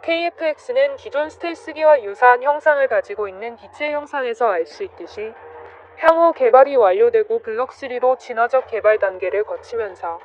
KF-X는 기존 스텔스기와 유사한 형상을 가지고 있는 빛의 형상에서 알 수 있듯이 향후 개발이 완료되고 블록3로 진화적 개발 단계를 거치면서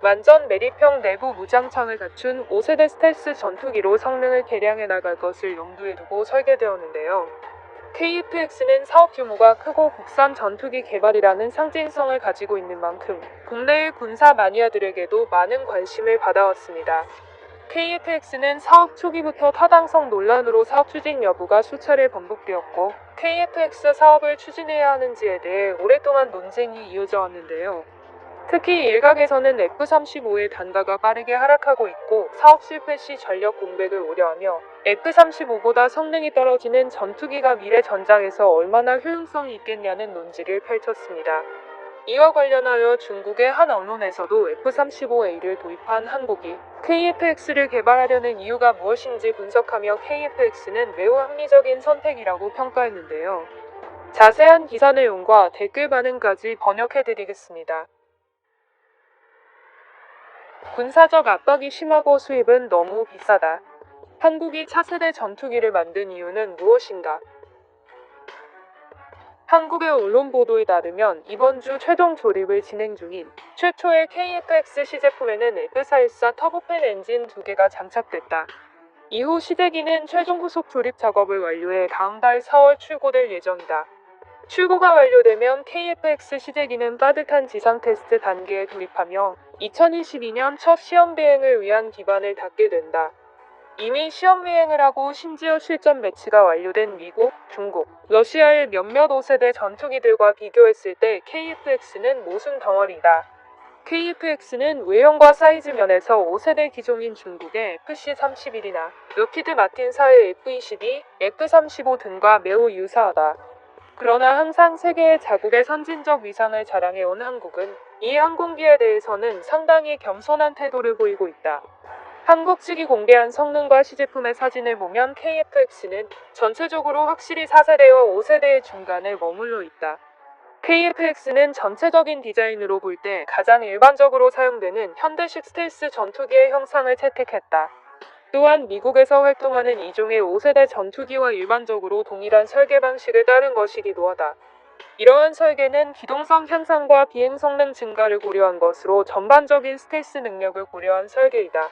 완전 매립형 내부 무장창을 갖춘 5세대 스텔스 전투기로 성능을 개량해 나갈 것을 염두에 두고 설계되었는데요. KF-X는 사업 규모가 크고 국산 전투기 개발이라는 상징성을 가지고 있는 만큼 국내의 군사 마니아들에게도 많은 관심을 받아왔습니다. KF-X는 사업 초기부터 타당성 논란으로 사업 추진 여부가 수차례 번복되었고 KF-X 사업을 추진해야 하는지에 대해 오랫동안 논쟁이 이어져 왔는데요. 특히 일각에서는 F-35의 단가가 빠르게 하락하고 있고 사업 실패 시 전력 공백을 우려하며 F-35보다 성능이 떨어지는 전투기가 미래 전장에서 얼마나 효용성이 있겠냐는 논지를 펼쳤습니다. 이와 관련하여 중국의 한 언론에서도 F-35A를 도입한 한국이 KF-X를 개발하려는 이유가 무엇인지 분석하며 KF-X는 매우 합리적인 선택이라고 평가했는데요. 자세한 기사 내용과 댓글 반응까지 번역해드리겠습니다. 군사적 압박이 심하고 수입은 너무 비싸다. 한국이 차세대 전투기를 만든 이유는 무엇인가? 한국의 언론 보도에 따르면 이번 주 최종 조립을 진행 중인 최초의 KF-X 시제품에는 F414 터보팬 엔진 2개가 장착됐다. 이후 시제기는 최종 후속 조립 작업을 완료해 다음 달 4월 출고될 예정이다. 출고가 완료되면 KF-X 시제기는 빠듯한 지상 테스트 단계에 돌입하며 2022년 첫 시험 비행을 위한 기반을 닦게 된다. 이미 시험 비행을 하고 심지어 실전 배치가 완료된 미국, 중국, 러시아의 몇몇 5세대 전투기들과 비교했을 때 KF-X는 모순 덩어리다. KF-X는 외형과 사이즈 면에서 5세대 기종인 중국의 FC-31이나 록히드 마틴사의 F-22, F-35 등과 매우 유사하다. 그러나 항상 세계의 자국의 선진적 위상을 자랑해온 한국은 이 항공기에 대해서는 상당히 겸손한 태도를 보이고 있다. 한국 측이 공개한 성능과 시제품의 사진을 보면 KF-X는 전체적으로 확실히 4세대와 5세대의 중간에 머물러 있다. KF-X는 전체적인 디자인으로 볼 때 가장 일반적으로 사용되는 현대식 스텔스 전투기의 형상을 채택했다. 또한 미국에서 활동하는 이종의 5세대 전투기와 일반적으로 동일한 설계 방식을 따른 것이기도 하다. 이러한 설계는 기동성 향상과 비행 성능 증가를 고려한 것으로 전반적인 스텔스 능력을 고려한 설계이다.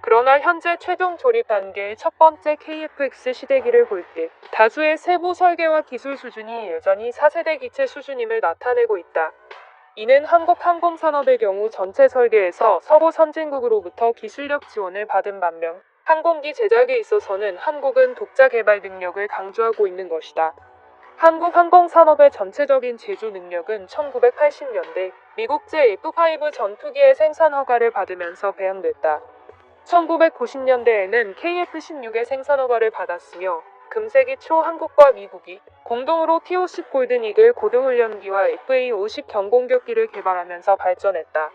그러나 현재 최종 조립 단계의 첫 번째 KF-X 시대기를 볼 때 다수의 세부 설계와 기술 수준이 여전히 4세대 기체 수준임을 나타내고 있다. 이는 한국 항공산업의 경우 전체 설계에서 서구 선진국으로부터 기술력 지원을 받은 반면 항공기 제작에 있어서는 한국은 독자 개발 능력을 강조하고 있는 것이다. 한국 항공산업의 전체적인 제조 능력은 1980년대 미국제 F-5 전투기의 생산 허가를 받으면서 배양됐다. 1990년대에는 KF-16의 생산 허가를 받았으며 금세기 초 한국과 미국이 공동으로 T-50 골든 이글 고등훈련기와 FA-50 경공격기를 개발하면서 발전했다.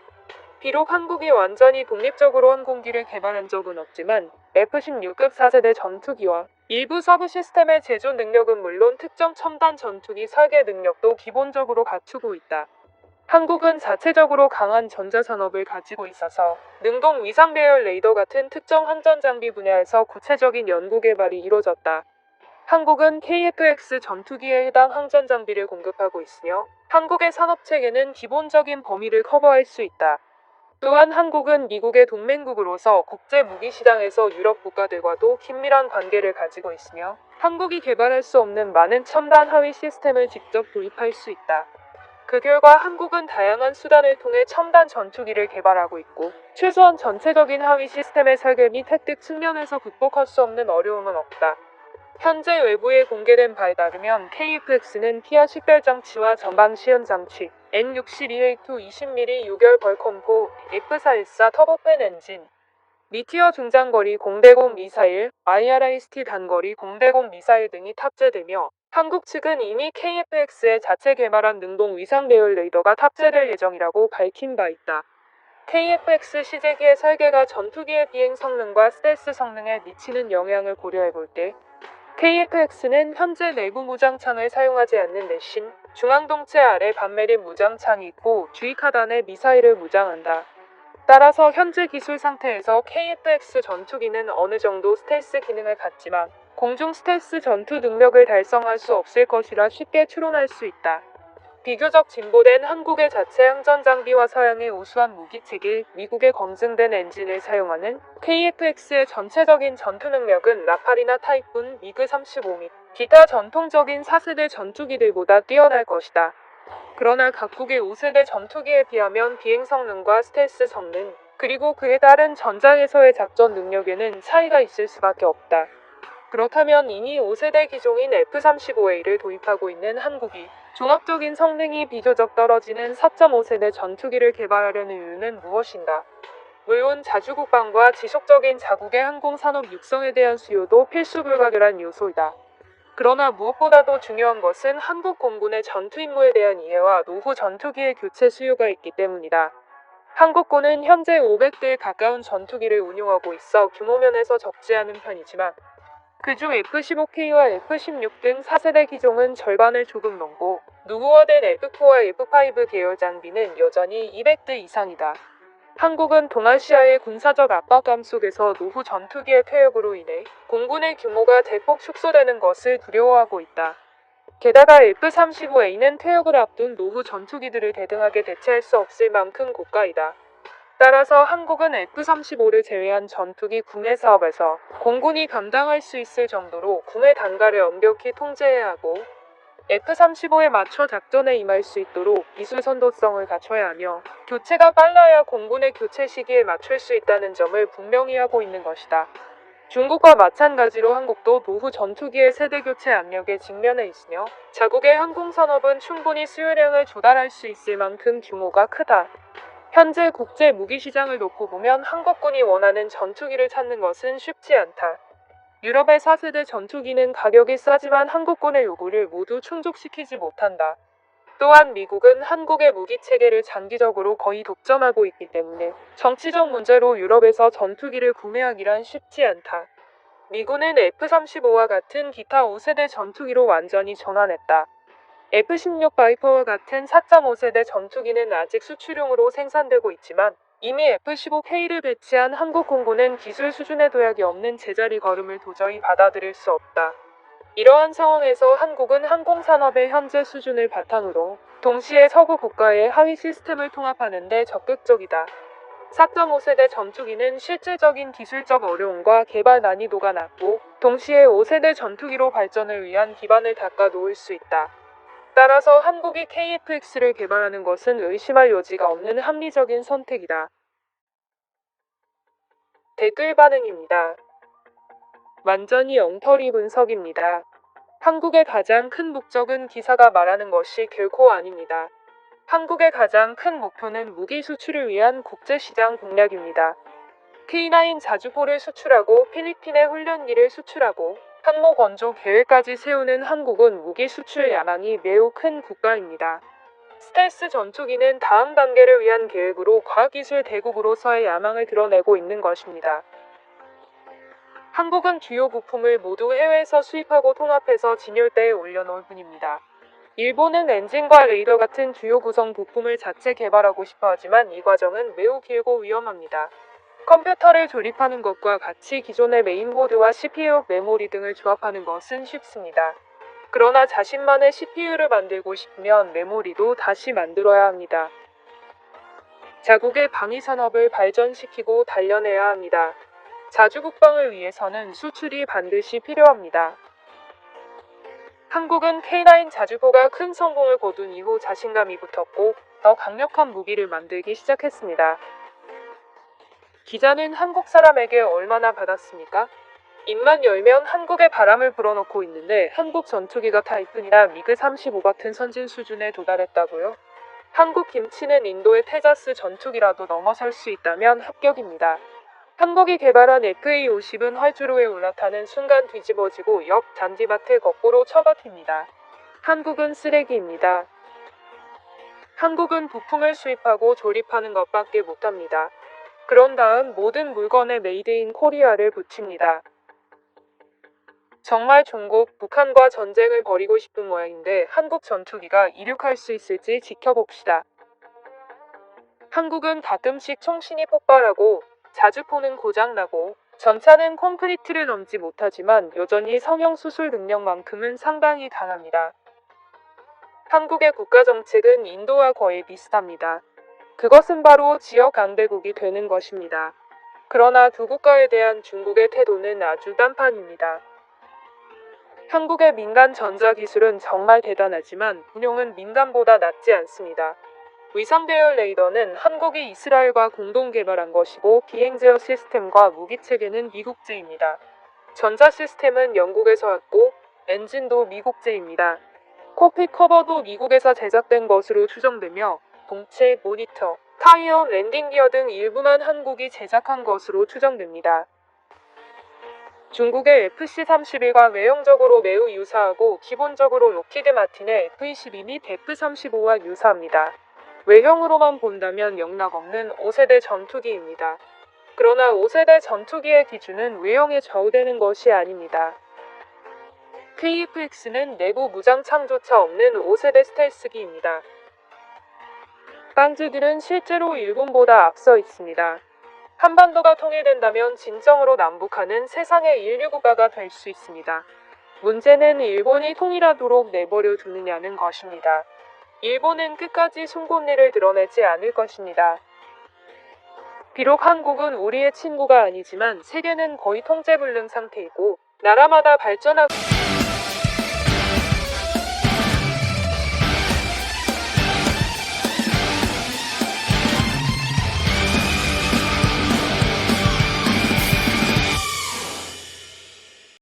비록 한국이 완전히 독립적으로 항공기를 개발한 적은 없지만 F-16급 4세대 전투기와 일부 서브 시스템의 제조 능력은 물론 특정 첨단 전투기 설계 능력도 기본적으로 갖추고 있다. 한국은 자체적으로 강한 전자산업을 가지고 있어서 능동 위상 배열 레이더 같은 특정 항전 장비 분야에서 구체적인 연구 개발이 이루어졌다. 한국은 KF-X 전투기에 해당 항전 장비를 공급하고 있으며 한국의 산업체계는 기본적인 범위를 커버할 수 있다. 또한 한국은 미국의 동맹국으로서 국제 무기 시장에서 유럽 국가들과도 긴밀한 관계를 가지고 있으며 한국이 개발할 수 없는 많은 첨단 하위 시스템을 직접 도입할 수 있다. 그 결과 한국은 다양한 수단을 통해 첨단 전투기를 개발하고 있고 최소한 전체적인 하위 시스템의 설계 및 획득 측면에서 극복할 수 없는 어려움은 없다. 현재 외부에 공개된 바에 따르면 KF-X는 피아 식별장치와 전방 시연장치, N62A2 20mm 유결 벌컴포, F414 터보팬 엔진, 미티어 중장거리 공대공 미사일, IRIST 단거리 공대공 미사일 등이 탑재되며 한국 측은 이미 KF-X에 자체 개발한 능동 위상 배열 레이더가 탑재될 예정이라고 밝힌 바 있다. KF-X 시제기의 설계가 전투기의 비행 성능과 스텔스 성능에 미치는 영향을 고려해 볼 때 KF-X는 현재 내부 무장창을 사용하지 않는 대신 중앙동체 아래 반매립 무장창이 있고 주익하단에 미사일을 무장한다. 따라서 현재 기술 상태에서 KF-X 전투기는 어느 정도 스텔스 기능을 갖지만 공중 스텔스 전투 능력을 달성할 수 없을 것이라 쉽게 추론할 수 있다. 비교적 진보된 한국의 자체 항전 장비와 서양의 우수한 무기체계, 미국의 검증된 엔진을 사용하는 KF-X의 전체적인 전투 능력은 라팔이나 타이푼, 미그 35 및 기타 전통적인 4세대 전투기들보다 뛰어날 것이다. 그러나 각국의 5세대 전투기에 비하면 비행 성능과 스텔스 성능, 그리고 그에 따른 전장에서의 작전 능력에는 차이가 있을 수밖에 없다. 그렇다면 이미 5세대 기종인 F-35A를 도입하고 있는 한국이 종합적인 성능이 비교적 떨어지는 4.5세대 전투기를 개발하려는 이유는 무엇인가? 물론 자주국방과 지속적인 자국의 항공산업 육성에 대한 수요도 필수 불가결한 요소이다. 그러나 무엇보다도 중요한 것은 한국 공군의 전투 임무에 대한 이해와 노후 전투기의 교체 수요가 있기 때문이다. 한국군은 현재 500대에 가까운 전투기를 운용하고 있어 규모 면에서 적지 않은 편이지만 그중 F-15K와 F-16 등 4세대 기종은 절반을 조금 넘고 노후화된 F-4와 F-5 계열 장비는 여전히 200대 이상이다. 한국은 동아시아의 군사적 압박감 속에서 노후 전투기의 퇴역으로 인해 공군의 규모가 대폭 축소되는 것을 두려워하고 있다. 게다가 F-35A는 퇴역을 앞둔 노후 전투기들을 대등하게 대체할 수 없을 만큼 고가이다. 따라서 한국은 F-35를 제외한 전투기 구매 사업에서 공군이 감당할 수 있을 정도로 구매 단가를 엄격히 통제해야 하고 F-35에 맞춰 작전에 임할 수 있도록 기술 선도성을 갖춰야 하며 교체가 빨라야 공군의 교체 시기에 맞출 수 있다는 점을 분명히 하고 있는 것이다. 중국과 마찬가지로 한국도 노후 전투기의 세대 교체 압력에 직면해 있으며 자국의 항공산업은 충분히 수요량을 조달할 수 있을 만큼 규모가 크다. 현재 국제 무기 시장을 놓고 보면 한국군이 원하는 전투기를 찾는 것은 쉽지 않다. 유럽의 4세대 전투기는 가격이 싸지만 한국군의 요구를 모두 충족시키지 못한다. 또한 미국은 한국의 무기 체계를 장기적으로 거의 독점하고 있기 때문에 정치적 문제로 유럽에서 전투기를 구매하기란 쉽지 않다. 미군은 F-35와 같은 기타 5세대 전투기로 완전히 전환했다. F-16 바이퍼와 같은 4.5세대 전투기는 아직 수출용으로 생산되고 있지만 이미 F-15K를 배치한 한국 공군은 기술 수준의 도약이 없는 제자리 걸음을 도저히 받아들일 수 없다. 이러한 상황에서 한국은 항공산업의 현재 수준을 바탕으로 동시에 서구 국가의 하위 시스템을 통합하는 데 적극적이다. 4.5세대 전투기는 실질적인 기술적 어려움과 개발 난이도가 낮고 동시에 5세대 전투기로 발전을 위한 기반을 닦아 놓을 수 있다. 따라서 한국이 KF-X를 개발하는 것은 의심할 여지가 없는 합리적인 선택이다. 댓글 반응입니다. 완전히 엉터리 분석입니다. 한국의 가장 큰 목적은 기사가 말하는 것이 결코 아닙니다. 한국의 가장 큰 목표는 무기 수출을 위한 국제시장 공략입니다. K9 자주포를 수출하고 필리핀의 훈련기를 수출하고 항모 건조 계획까지 세우는 한국은 무기 수출 야망이 매우 큰 국가입니다. 스텔스 전투기는 다음 단계를 위한 계획으로 과학기술 대국으로서의 야망을 드러내고 있는 것입니다. 한국은 주요 부품을 모두 해외에서 수입하고 통합해서 진열대에 올려놓을 뿐입니다. 일본은 엔진과 레이더 같은 주요 구성 부품을 자체 개발하고 싶어 하지만 이 과정은 매우 길고 위험합니다. 컴퓨터를 조립하는 것과 같이 기존의 메인보드와 CPU, 메모리 등을 조합하는 것은 쉽습니다. 그러나 자신만의 CPU를 만들고 싶으면 메모리도 다시 만들어야 합니다. 자국의 방위산업을 발전시키고 단련해야 합니다. 자주국방을 위해서는 수출이 반드시 필요합니다. 한국은 K9 자주포가 큰 성공을 거둔 이후 자신감이 붙었고 더 강력한 무기를 만들기 시작했습니다. 기자는 한국 사람에게 얼마나 받았습니까? 입만 열면 한국에 바람을 불어넣고 있는데 한국 전투기가 타이푼이나 미그 35 같은 선진 수준에 도달했다고요? 한국 김치는 인도의 테자스 전투기라도 넘어설 수 있다면 합격입니다. 한국이 개발한 FA-50은 활주로에 올라타는 순간 뒤집어지고 옆 잔디밭을 거꾸로 쳐버팁니다. 한국은 쓰레기입니다. 한국은 부품을 수입하고 조립하는 것밖에 못합니다. 그런 다음 모든 물건에 메이드 인 코리아를 붙입니다. 정말 종국 북한과 전쟁을 벌이고 싶은 모양인데 한국 전투기가 이륙할 수 있을지 지켜봅시다. 한국은 가끔씩 총신이 폭발하고 자주포는 고장나고 전차는 콘크리트를 넘지 못하지만 여전히 성형수술 능력만큼은 상당히 강합니다. 한국의 국가정책은 인도와 거의 비슷합니다. 그것은 바로 지역 강대국이 되는 것입니다. 그러나 두 국가에 대한 중국의 태도는 아주 단판입니다. 한국의 민간 전자기술은 정말 대단하지만 운용은 민간보다 낫지 않습니다. 위상대열 레이더는 한국이 이스라엘과 공동 개발한 것이고 비행제어 시스템과 무기체계는 미국제입니다. 전자 시스템은 영국에서 왔고 엔진도 미국제입니다. 콕핏 커버도 미국에서 제작된 것으로 추정되며 동체, 모니터, 타이어, 랜딩 기어 등 일부만 한국이 제작한 것으로 추정됩니다. 중국의 FC-31과 외형적으로 매우 유사하고 기본적으로 록히드 마틴의 F-22 및 F-35와 유사합니다. 외형으로만 본다면 영락없는 5세대 전투기입니다. 그러나 5세대 전투기의 기준은 외형에 좌우되는 것이 아닙니다. KF-X는 내부 무장창조차 없는 5세대 스텔스기입니다. 빵즈들은 실제로 일본보다 앞서 있습니다. 한반도가 통일된다면 진정으로 남북한은 세상의 인류 국가가 될 수 있습니다. 문제는 일본이 통일하도록 내버려 두느냐는 것입니다. 일본은 끝까지 송곳니를 드러내지 않을 것입니다. 비록 한국은 우리의 친구가 아니지만 세계는 거의 통제불능 상태이고 나라마다 발전하고